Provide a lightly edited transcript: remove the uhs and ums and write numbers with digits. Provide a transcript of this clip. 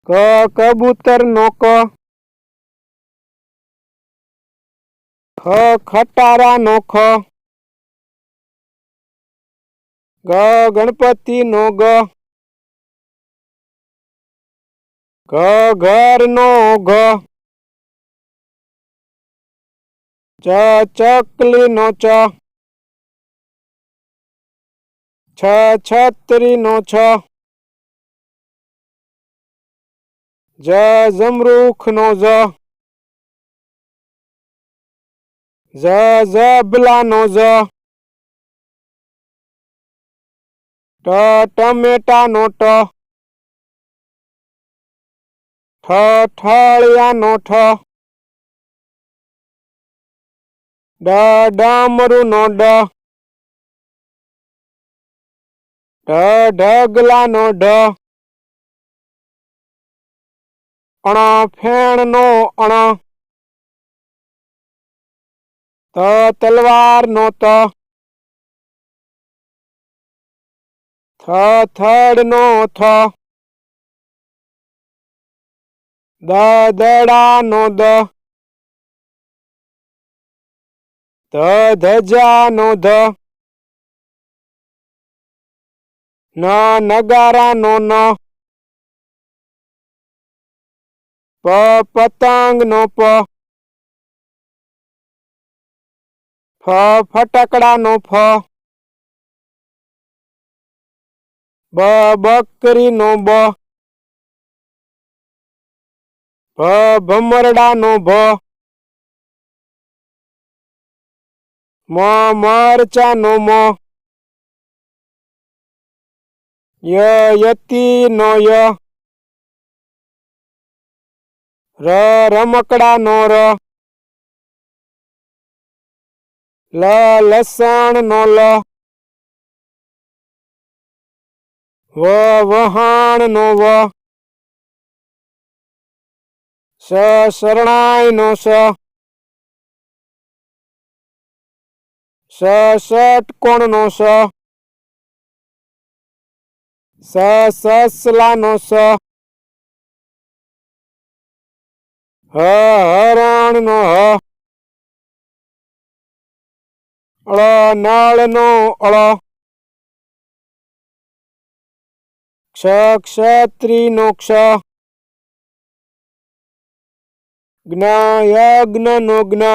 કબૂતર નો ક, ખટારા નો ખ, ગણપતિ નો ગ, ઘર નો ઘ, ચકલી નો ચ, છત્રી નો છ, જમરૂખ નો જ, ઝબલા નો જ, ટમેટા નો ટ, ઠળિયા નો ઠ, ડામરું નો ડ, ઢગલા નો ઢ, ફેણ નો અણ, તલવાર નો ત, થડ નો થ, દડા નો દ, ધજા નો ધ, નગારા નો ન, પતંગ નો પ, ફટકડા નો ફ, બકરી નો બ, ભમરડા નો ભ, મરચા નો મ, યતી નો ય, રમકડા નો ર, લસણ નો લ, વહાણ નો વ, શરણાઈ નો સ, ષટકોણ નો સ, સસલા નો સ, હરણ નો હ, નળ નો અળ, ક્ષત્રિય નો ક્ષ, યજ્ઞ નો જ્ઞ,